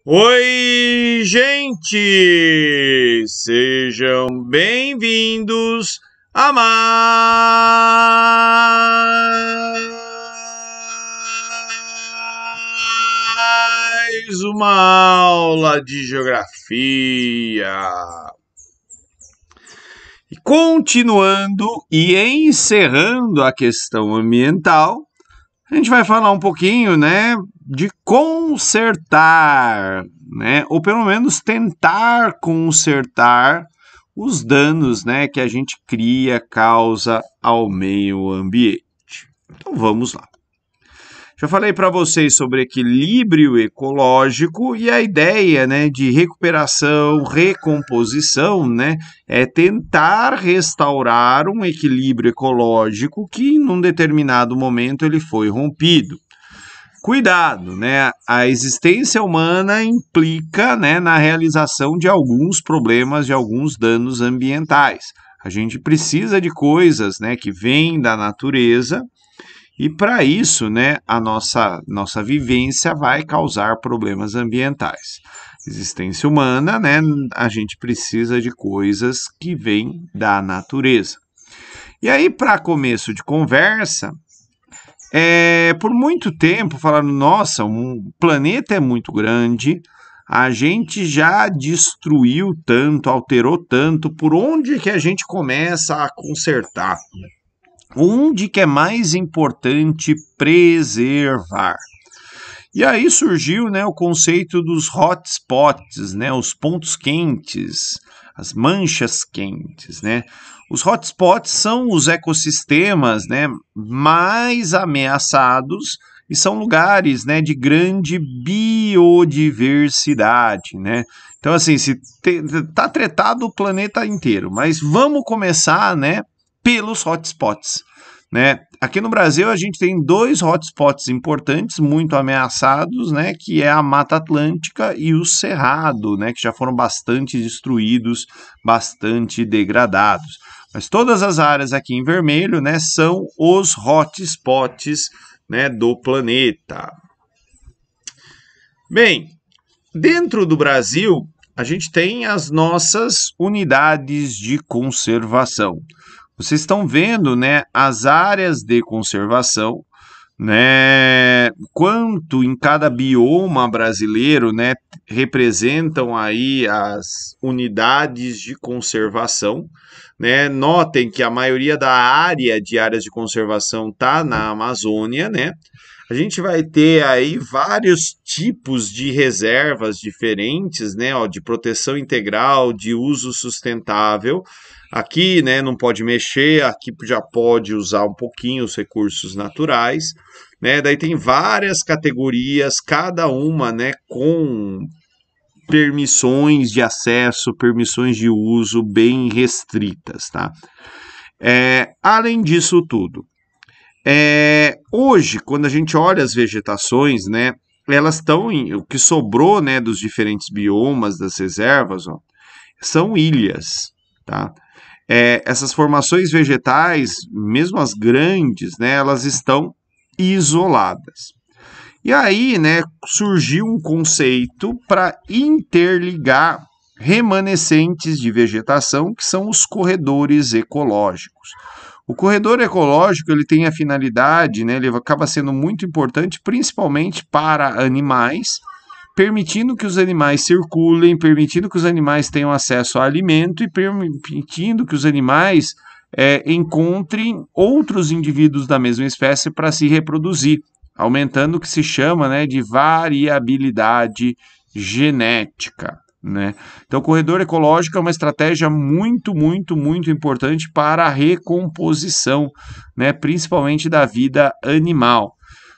Oi, gente! Sejam bem-vindos a mais uma aula de geografia. E continuando e encerrando a questão ambiental, a gente vai falar um pouquinho, né, de consertar, né, ou pelo menos tentar consertar os danos, né, que a gente causa ao meio ambiente. Então vamos lá. Já falei para vocês sobre equilíbrio ecológico e a ideia, né, de recuperação, recomposição, né, é tentar restaurar um equilíbrio ecológico que, num determinado momento, ele foi rompido. Cuidado, né? A existência humana implica, né, na realização de alguns problemas, de alguns danos ambientais. A gente precisa de coisas, né, que vêm da natureza e para isso, né, a nossa vivência vai causar problemas ambientais. Existência humana, né, a gente precisa de coisas que vêm da natureza. E aí, para começo de conversa, por muito tempo falaram, nossa, um planeta é muito grande, a gente já destruiu tanto, alterou tanto, por onde que a gente começa a consertar? Onde que é mais importante preservar? E aí surgiu, né, o conceito dos hotspots, né, os pontos quentes, as manchas quentes, né? Os hotspots são os ecossistemas, né, mais ameaçados e são lugares, né, de grande biodiversidade, né? Então assim, tá tretado o planeta inteiro, mas vamos começar, né, pelos hotspots, né? Aqui no Brasil a gente tem dois hotspots importantes, muito ameaçados, né, que é a Mata Atlântica e o Cerrado, né, que já foram bastante destruídos, bastante degradados. Mas todas as áreas aqui em vermelho, né, são os hotspots, né, do planeta. Bem, dentro do Brasil, a gente tem as nossas unidades de conservação. Vocês estão vendo, né, as áreas de conservação, né, quanto em cada bioma brasileiro, né, representam aí as unidades de conservação, né? Notem que a maioria da área de áreas de conservação está na Amazônia, né? A gente vai ter aí vários tipos de reservas diferentes, né, ó, de proteção integral, de uso sustentável. Aqui, né, não pode mexer, aqui já pode usar um pouquinho os recursos naturais, né? Daí tem várias categorias, cada uma, né, com permissões de acesso, permissões de uso bem restritas, tá? Além disso tudo, hoje, quando a gente olha as vegetações, né, elas estão o que sobrou, né, dos diferentes biomas das reservas, ó, são ilhas, tá? Essas formações vegetais, mesmo as grandes, né, elas estão isoladas. E aí, né, surgiu um conceito para interligar remanescentes de vegetação, que são os corredores ecológicos. O corredor ecológico ele tem a finalidade, né, ele acaba sendo muito importante, principalmente para animais, permitindo que os animais circulem, permitindo que os animais tenham acesso a alimento e permitindo que os animais encontrem outros indivíduos da mesma espécie para se reproduzir, aumentando o que se chama, né, de variabilidade genética. Né? Então, o corredor ecológico é uma estratégia muito, muito, muito importante para a recomposição, né, principalmente da vida animal.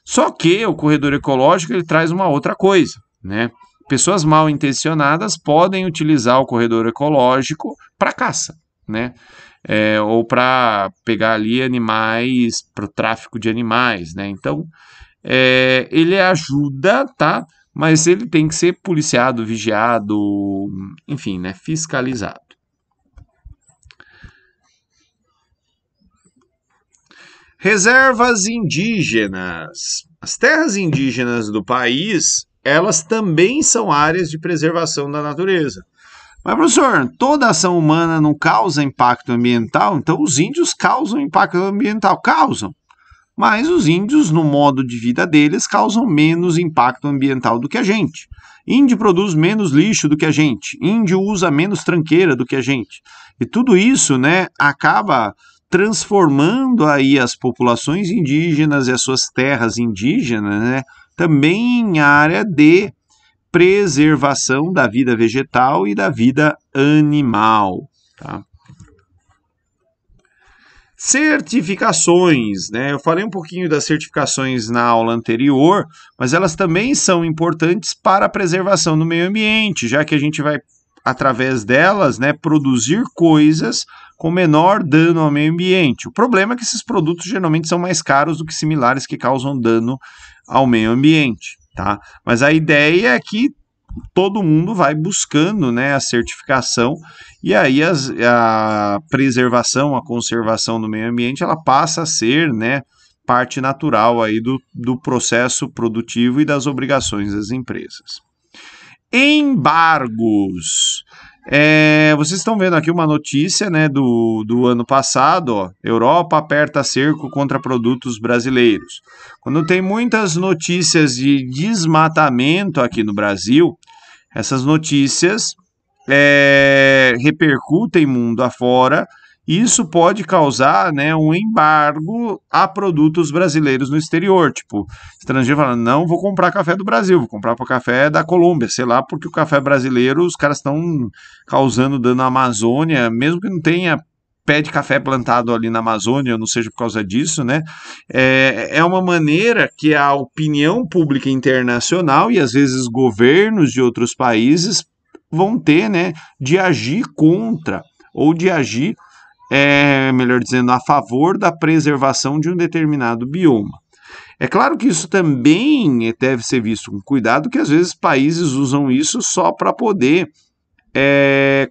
Só que o corredor ecológico ele traz uma outra coisa, né? Pessoas mal intencionadas podem utilizar o corredor ecológico para caça, né? Ou para pegar ali animais, para o tráfico de animais, né? Então, ele ajuda, tá? Mas ele tem que ser policiado, vigiado, enfim, né? Fiscalizado. Reservas indígenas. As terras indígenas do país, elas também são áreas de preservação da natureza. Mas, professor, toda ação humana não causa impacto ambiental? Então, os índios causam impacto ambiental? Causam. Mas os índios, no modo de vida deles, causam menos impacto ambiental do que a gente. Índio produz menos lixo do que a gente. Índio usa menos tranqueira do que a gente. E tudo isso, né, acaba transformando aí as populações indígenas e as suas terras indígenas, né, também em área de preservação da vida vegetal e da vida animal. Tá? Certificações, né? Eu falei um pouquinho das certificações na aula anterior, mas elas também são importantes para a preservação do meio ambiente, já que a gente vai, através delas, né, produzir coisas com menor dano ao meio ambiente. O problema é que esses produtos geralmente são mais caros do que similares que causam dano ao meio ambiente, tá? Mas a ideia é que todo mundo vai buscando, né, a certificação e aí a preservação, a conservação do meio ambiente, ela passa a ser, né, parte natural aí do processo produtivo e das obrigações das empresas. Embargos. Vocês estão vendo aqui uma notícia, né, do ano passado, ó, Europa aperta cerco contra produtos brasileiros. Quando tem muitas notícias de desmatamento aqui no Brasil, essas notícias repercutem mundo afora, e isso pode causar, né, um embargo a produtos brasileiros no exterior. Tipo, estrangeiro falando, não vou comprar café do Brasil, vou comprar para café da Colômbia, sei lá, porque o café brasileiro, os caras estão causando dano à Amazônia, mesmo que não tenha pé de café plantado ali na Amazônia, não seja por causa disso, né? É uma maneira que a opinião pública internacional e às vezes governos de outros países vão ter, né, de agir contra ou de agir, melhor dizendo, a favor da preservação de um determinado bioma. É claro que isso também deve ser visto com cuidado, que às vezes países usam isso só para poder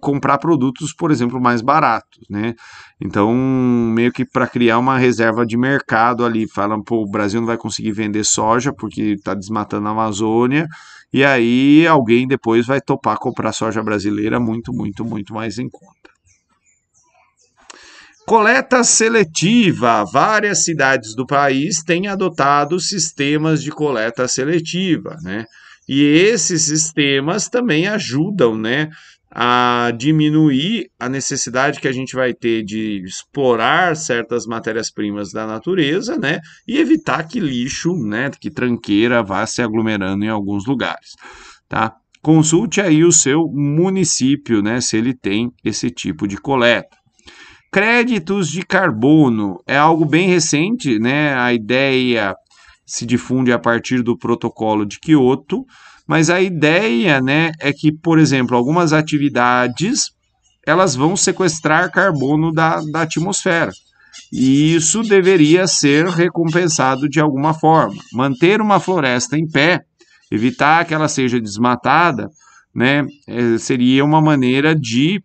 comprar produtos, por exemplo, mais baratos, né? Então, meio que para criar uma reserva de mercado ali, falam, pô, o Brasil não vai conseguir vender soja porque está desmatando a Amazônia, e aí alguém depois vai topar comprar soja brasileira muito, muito, muito mais em conta. Coleta seletiva. Várias cidades do país têm adotado sistemas de coleta seletiva, né? E esses sistemas também ajudam, né, a diminuir a necessidade que a gente vai ter de explorar certas matérias-primas da natureza, né, e evitar que lixo, né, que tranqueira vá se aglomerando em alguns lugares, tá? Consulte aí o seu município, né, se ele tem esse tipo de coleta. Créditos de carbono é algo bem recente, né? A ideia se difunde a partir do protocolo de Kyoto, mas a ideia, né, é que, por exemplo, algumas atividades elas vão sequestrar carbono da atmosfera. E isso deveria ser recompensado de alguma forma. Manter uma floresta em pé, evitar que ela seja desmatada, né, seria uma maneira de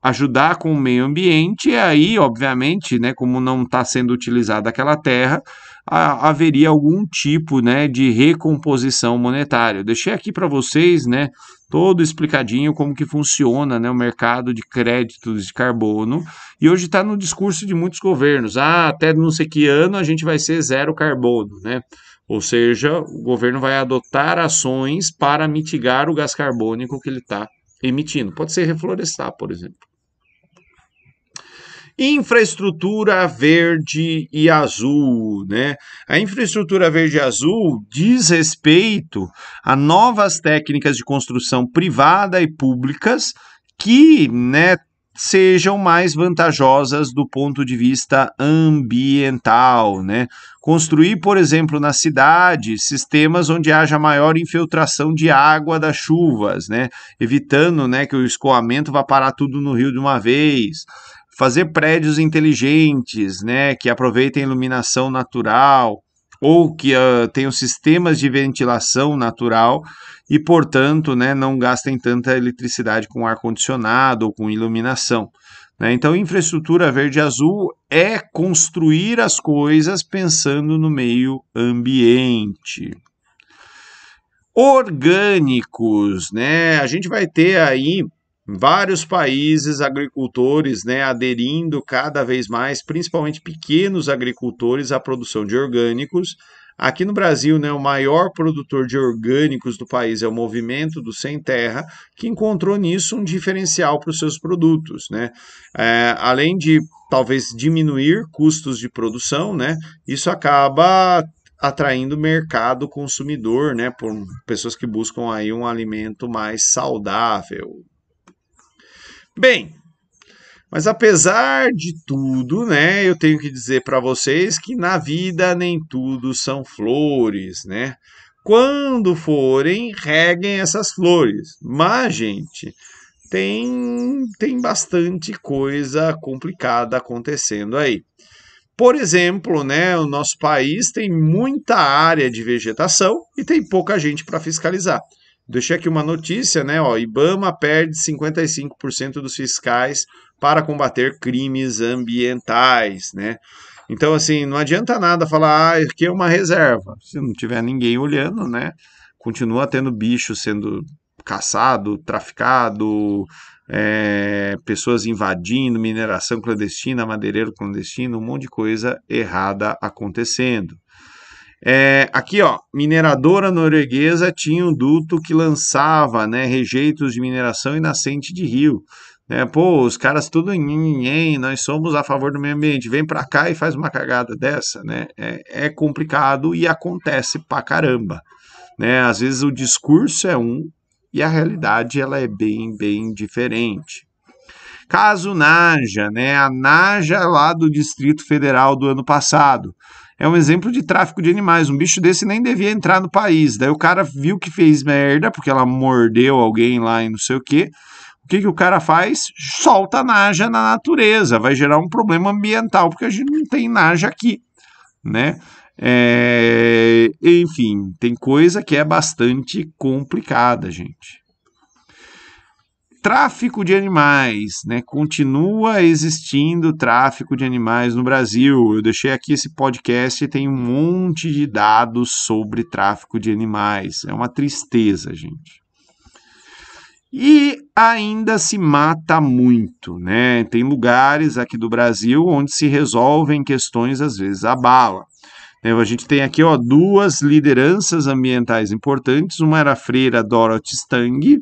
ajudar com o meio ambiente, e aí, obviamente, né, como não está sendo utilizada aquela terra, haveria algum tipo, né, de recomposição monetária. Eu deixei aqui para vocês, né, todo explicadinho como que funciona, né, o mercado de créditos de carbono, e hoje está no discurso de muitos governos, até não sei que ano a gente vai ser zero carbono, né? Ou seja, o governo vai adotar ações para mitigar o gás carbônico que ele está emitindo. Pode ser reflorestar, por exemplo. Infraestrutura verde e azul, né? A infraestrutura verde e azul diz respeito a novas técnicas de construção privada e públicas que, né, sejam mais vantajosas do ponto de vista ambiental, né? Construir, por exemplo, na cidade, sistemas onde haja maior infiltração de água das chuvas, né? Evitando, né, que o escoamento vá parar tudo no rio de uma vez. Fazer prédios inteligentes, né, que aproveitem a iluminação natural ou que tenham sistemas de ventilação natural e, portanto, né, não gastem tanta eletricidade com ar-condicionado ou com iluminação. Né? Então, infraestrutura verde e azul é construir as coisas pensando no meio ambiente. Orgânicos, né? A gente vai ter aí vários países agricultores, né, aderindo cada vez mais, principalmente pequenos agricultores, à produção de orgânicos. Aqui no Brasil, né, o maior produtor de orgânicos do país é o Movimento do Sem Terra, que encontrou nisso um diferencial para os seus produtos, né? Além de talvez diminuir custos de produção, né, isso acaba atraindo mercado consumidor, né, por pessoas que buscam aí um alimento mais saudável. Bem, mas apesar de tudo, né, eu tenho que dizer para vocês que na vida nem tudo são flores, né? Quando forem, reguem essas flores. Mas, gente, tem bastante coisa complicada acontecendo aí. Por exemplo, né, o nosso país tem muita área de vegetação e tem pouca gente para fiscalizar. Deixei aqui uma notícia, né? Ó, IBAMA perde 55% dos fiscais para combater crimes ambientais, né? Então, assim, não adianta nada falar, ah, aqui é uma reserva. Se não tiver ninguém olhando, né? Continua tendo bicho sendo caçado, traficado, pessoas invadindo, mineração clandestina, madeireiro clandestino, um monte de coisa errada acontecendo. Aqui, ó, mineradora norueguesa tinha um duto que lançava, né, rejeitos de mineração e nascente de rio. Né? Pô, os caras tudo nós somos a favor do meio ambiente, vem pra cá e faz uma cagada dessa, né? É complicado e acontece pra caramba, né? Às vezes o discurso é um e a realidade ela é bem diferente. Caso Naja, né? A Naja lá do Distrito Federal do ano passado. É um exemplo de tráfico de animais. Um bicho desse nem devia entrar no país. Daí o cara viu que fez merda, porque ela mordeu alguém lá e não sei o quê. O que o cara faz? Solta a Naja na natureza. Vai gerar um problema ambiental, porque a gente não tem Naja aqui, né? Enfim, tem coisa que é bastante complicada, gente. Tráfico de animais, né? Continua existindo tráfico de animais no Brasil. Eu deixei aqui esse podcast e tem um monte de dados sobre tráfico de animais. É uma tristeza, gente. E ainda se mata muito, né? Tem lugares aqui do Brasil onde se resolvem questões às vezes à bala. A gente tem aqui, ó, duas lideranças ambientais importantes. Uma era a freira Dorothy Stang,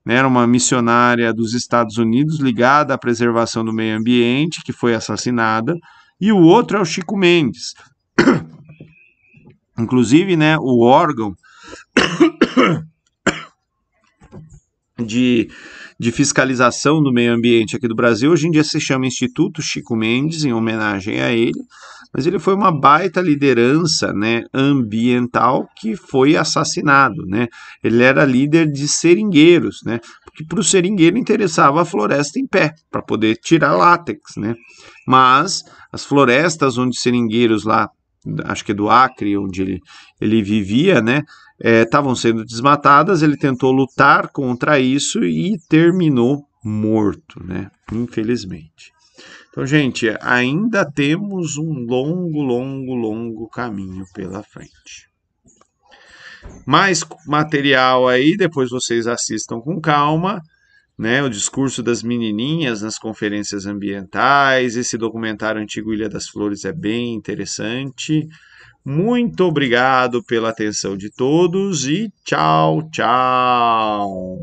né, era uma missionária dos Estados Unidos ligada à preservação do meio ambiente, que foi assassinada, e o outro é o Chico Mendes. Inclusive, né, o órgão de fiscalização do meio ambiente aqui do Brasil, hoje em dia se chama Instituto Chico Mendes, em homenagem a ele, mas ele foi uma baita liderança, né, ambiental que foi assassinado, né? Ele era líder de seringueiros, né? Porque para o seringueiro interessava a floresta em pé, para poder tirar látex, né? Mas as florestas onde seringueiros lá, acho que é do Acre, onde ele vivia, né? Estavam sendo desmatadas, ele tentou lutar contra isso e terminou morto, né? Infelizmente. Então, gente, ainda temos um longo caminho pela frente. Mais material aí, depois vocês assistam com calma, né? O discurso das menininhas nas conferências ambientais, esse documentário antigo Ilha das Flores é bem interessante. Muito obrigado pela atenção de todos e tchau, tchau!